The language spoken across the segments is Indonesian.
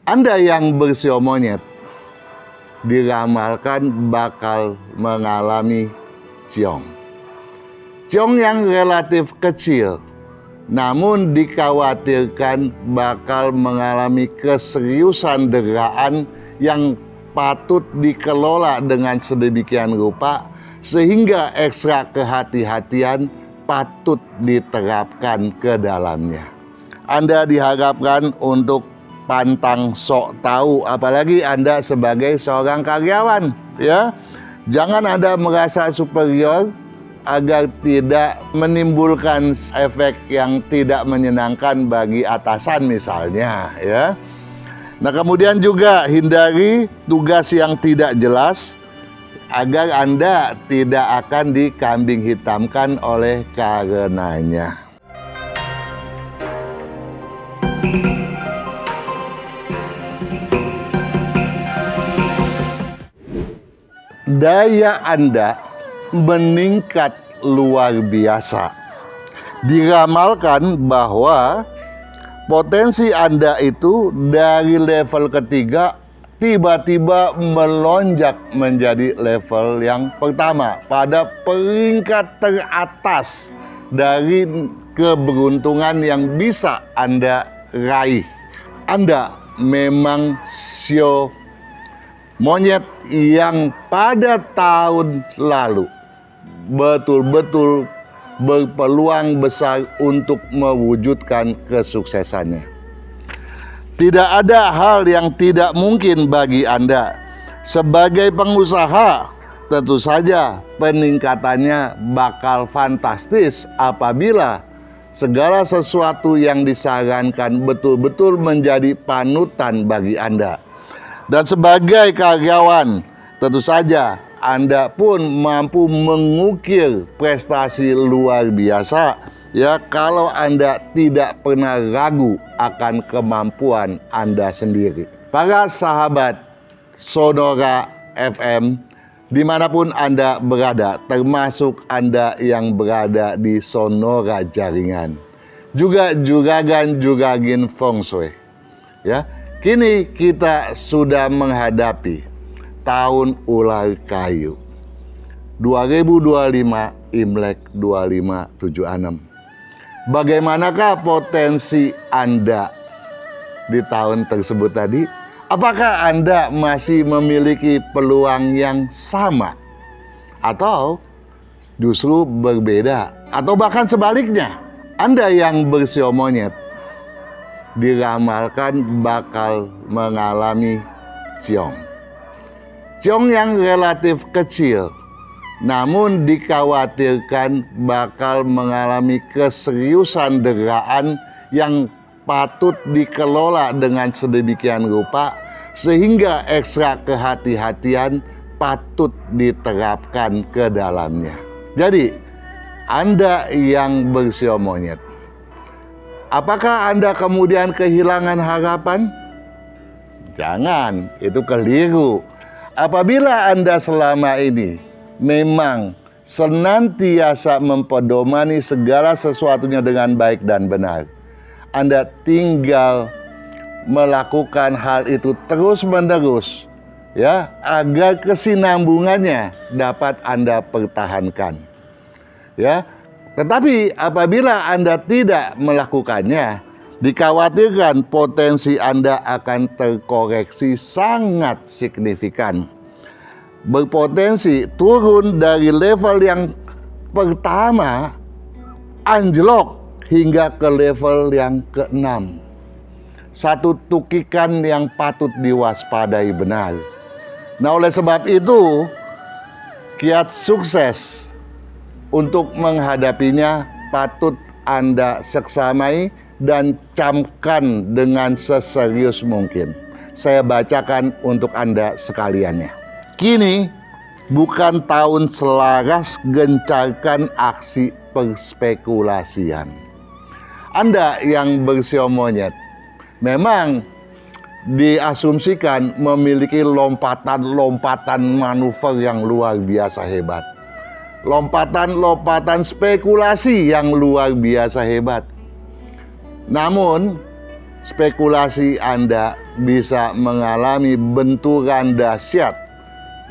Anda yang bersio monyet diramalkan bakal mengalami ciong. Ciong yang relatif kecil, namun dikhawatirkan bakal mengalami keseriusan deraan yang patut dikelola dengan sedemikian rupa sehingga ekstra kehati-hatian patut diterapkan ke dalamnya. Anda diharapkan untuk pantang sok tahu, apalagi Anda sebagai seorang karyawan, ya. Jangan Anda merasa superior agar tidak menimbulkan efek yang tidak menyenangkan bagi atasan misalnya, ya. Nah, kemudian juga hindari tugas yang tidak jelas agar Anda tidak akan dikambing hitamkan oleh karenanya. Daya Anda meningkat luar biasa. Diramalkan bahwa potensi Anda itu dari level ketiga tiba-tiba melonjak menjadi level yang pertama pada peringkat teratas dari keberuntungan yang bisa Anda raih. Anda memang sio monyet yang pada tahun lalu betul-betul berpeluang besar untuk mewujudkan kesuksesannya. Tidak ada hal yang tidak mungkin bagi Anda. Sebagai pengusaha, tentu saja peningkatannya bakal fantastis apabila segala sesuatu yang disarankan betul-betul menjadi panutan bagi Anda. Dan sebagai karyawan, tentu saja Anda pun mampu mengukir prestasi luar biasa, ya, kalau Anda tidak pernah ragu akan kemampuan Anda sendiri. Para sahabat Sonora FM, dimanapun Anda berada, termasuk Anda yang berada di Sonora Jaringan, juga juragan Feng Shui, ya. Kini kita sudah menghadapi tahun ular kayu 2025 Imlek 2576. Bagaimanakah potensi Anda di tahun tersebut tadi? Apakah Anda masih memiliki peluang yang sama? Atau justru berbeda? Atau bahkan sebaliknya, Anda yang bersio monyet diramalkan bakal mengalami ciong. Ciong yang relatif kecil, namun dikhawatirkan bakal mengalami keseriusan deraan yang patut dikelola dengan sedemikian rupa sehingga ekstra kehati-hatian patut diterapkan ke dalamnya. Jadi, Anda yang bersio monyet, apakah Anda kemudian kehilangan harapan? Jangan, itu keliru. Apabila Anda selama ini memang senantiasa mempedomani segala sesuatunya dengan baik dan benar, Anda tinggal melakukan hal itu terus-menerus, ya, agar kesinambungannya dapat Anda pertahankan, ya. Tetapi apabila Anda tidak melakukannya, dikhawatirkan potensi Anda akan terkoreksi sangat signifikan. Berpotensi turun dari level yang pertama, anjlok hingga ke level yang ke-6. Satu tukikan yang patut diwaspadai benar. Nah, oleh sebab itu, kiat sukses untuk menghadapinya patut Anda seksamai dan camkan dengan seserius mungkin. Saya bacakan untuk Anda sekaliannya. Kini bukan tahun selaras gencarkan aksi perspekulasian. Anda yang bersio monyet memang diasumsikan memiliki lompatan-lompatan manuver yang luar biasa hebat. Lompatan-lompatan spekulasi yang luar biasa hebat. Namun, spekulasi Anda bisa mengalami benturan dahsyat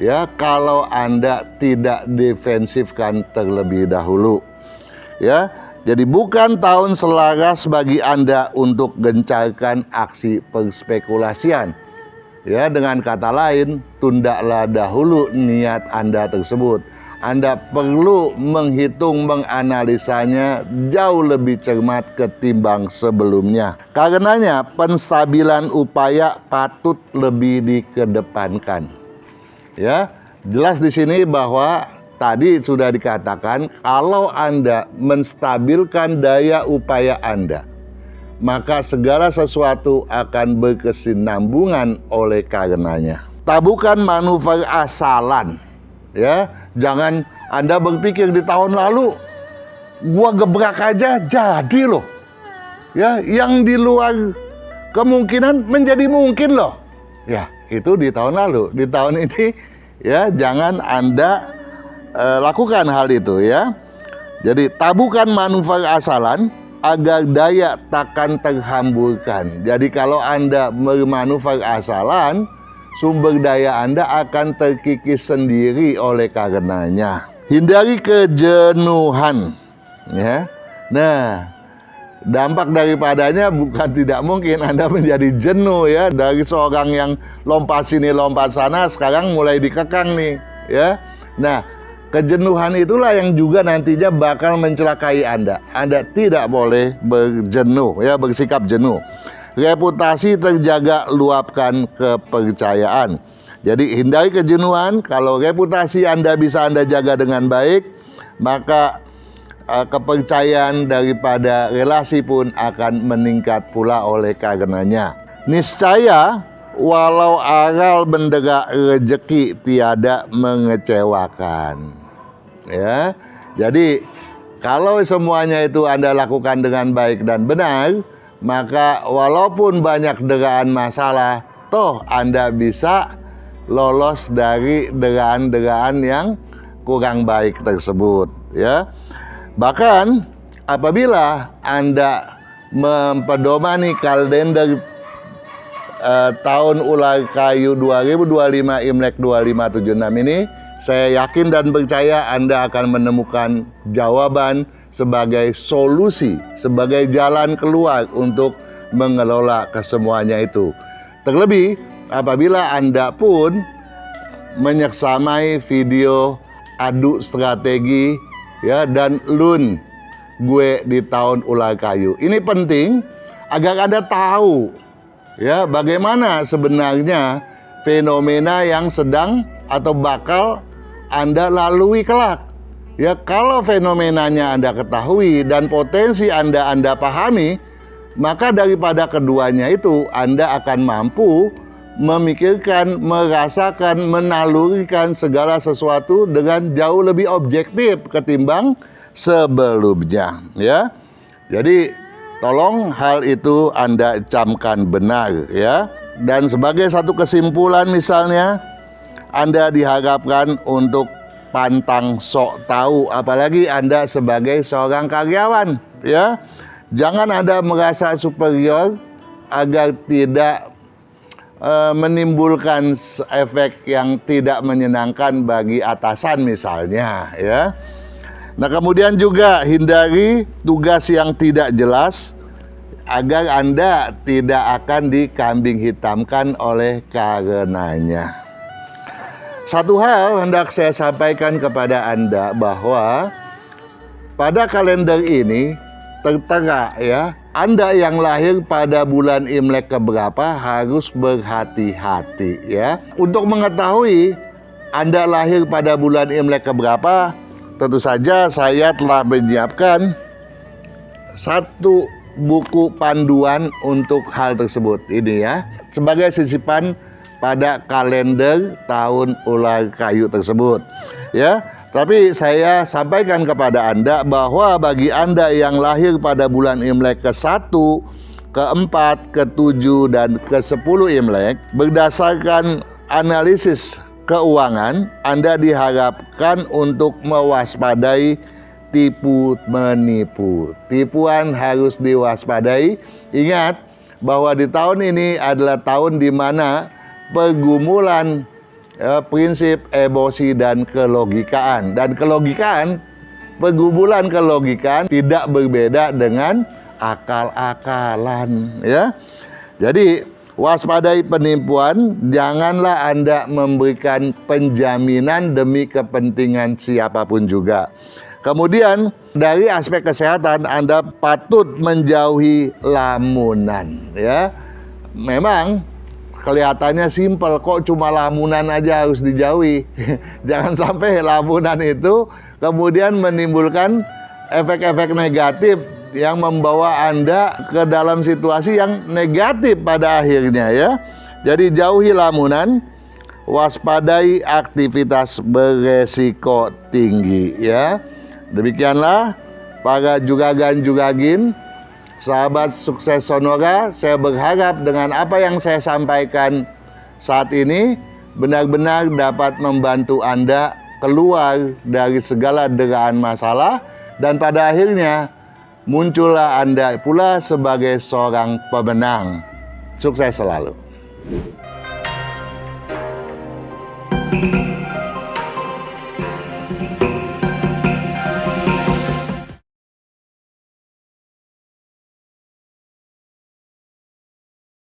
ya kalau Anda tidak defensifkan terlebih dahulu. Ya, jadi bukan tahun selaras bagi Anda untuk gencarkan aksi perspekulasian. Ya, dengan kata lain, tundalah dahulu niat Anda tersebut. Anda perlu menghitung, menganalisanya jauh lebih cermat ketimbang sebelumnya. Karenanya, penstabilan upaya patut lebih dikedepankan. Ya, jelas di sini bahwa tadi sudah dikatakan kalau Anda menstabilkan daya upaya Anda, maka segala sesuatu akan berkesinambungan oleh karenanya. Tabukan manuver asalan. Ya, jangan Anda berpikir di tahun lalu gua gebrak aja jadi loh. Ya, yang di luar kemungkinan menjadi mungkin loh. Ya, itu di tahun lalu. Di tahun ini ya jangan Anda lakukan hal itu ya. Jadi tabukan manuver asalan agar daya takkan terhamburkan. Jadi kalau Anda bermanuver asalan, sumber daya Anda akan terkikis sendiri oleh karenanya. Hindari kejenuhan ya. Nah, dampak daripadanya bukan tidak mungkin Anda menjadi jenuh ya. Dari seorang yang lompat sini lompat sana, sekarang mulai dikekang nih ya. Nah, kejenuhan itulah yang juga nantinya bakal mencelakai Anda. Anda tidak boleh berjenuh ya, bersikap jenuh. Reputasi terjaga, luapkan kepercayaan. Jadi hindari kejenuhan. Kalau reputasi Anda bisa Anda jaga dengan baik, maka kepercayaan daripada relasi pun akan meningkat pula oleh karenanya. Niscaya walau aral bendera rejeki tiada mengecewakan. Ya, jadi kalau semuanya itu Anda lakukan dengan baik dan benar, maka walaupun banyak deraan masalah, toh Anda bisa lolos dari deraan-deraan yang kurang baik tersebut ya. Bahkan apabila Anda mempedomani kalender tahun ular kayu 2025 Imlek 2576 ini, saya yakin dan percaya Anda akan menemukan jawaban sebagai solusi, sebagai jalan keluar untuk mengelola kesemuanya itu. Terlebih apabila Anda pun menyeksamai video adu strategi ya dan lun gue di tahun ular kayu. Ini penting agar Anda tahu ya bagaimana sebenarnya fenomena yang sedang atau bakal Anda lalui kelak. Ya, kalau fenomenanya Anda ketahui dan potensi Anda pahami, maka daripada keduanya itu Anda akan mampu memikirkan, merasakan, menalurikan segala sesuatu dengan jauh lebih objektif ketimbang sebelumnya ya. Jadi tolong hal itu Anda camkan benar ya. Dan sebagai satu kesimpulan misalnya, Anda diharapkan untuk pantang sok tahu, apalagi Anda sebagai seorang karyawan ya. Jangan Anda merasa superior agar tidak menimbulkan efek yang tidak menyenangkan bagi atasan misalnya ya. Nah, kemudian juga hindari tugas yang tidak jelas agar Anda tidak akan dikambing hitamkan oleh karenanya. Satu hal hendak saya sampaikan kepada Anda bahwa pada kalender ini tertera ya, Anda yang lahir pada bulan Imlek keberapa harus berhati-hati ya. Untuk mengetahui Anda lahir pada bulan Imlek keberapa, tentu saja saya telah menyiapkan satu buku panduan untuk hal tersebut ini ya, sebagai sisipan pada kalender tahun ular kayu tersebut ya. Tapi saya sampaikan kepada Anda bahwa bagi Anda yang lahir pada bulan Imlek ke-1, ke-4, ke-7 dan ke-10 Imlek, berdasarkan analisis keuangan, Anda diharapkan untuk mewaspadai tipu menipu. Tipuan harus diwaspadai. Ingat, bahwa di tahun ini adalah tahun di mana pergumulan prinsip emosi dan kelogikaan. Dan kelogikaan, pergumulan kelogikaan tidak berbeda dengan akal-akalan, ya. Jadi waspadai penipuan, janganlah Anda memberikan penjaminan demi kepentingan siapapun juga. Kemudian dari aspek kesehatan, Anda patut menjauhi lamunan, ya. Memang kelihatannya simpel, kok cuma lamunan aja harus dijauhi. Jangan sampai lamunan itu kemudian menimbulkan efek-efek negatif yang membawa Anda ke dalam situasi yang negatif pada akhirnya, ya. Jadi jauhi lamunan, waspadai aktivitas beresiko tinggi, ya. Demikianlah para jugagan-jugagin, sahabat sukses Sonora. Saya berharap dengan apa yang saya sampaikan saat ini benar-benar dapat membantu Anda keluar dari segala deraan masalah, dan pada akhirnya muncullah Anda pula sebagai seorang pemenang. Sukses selalu.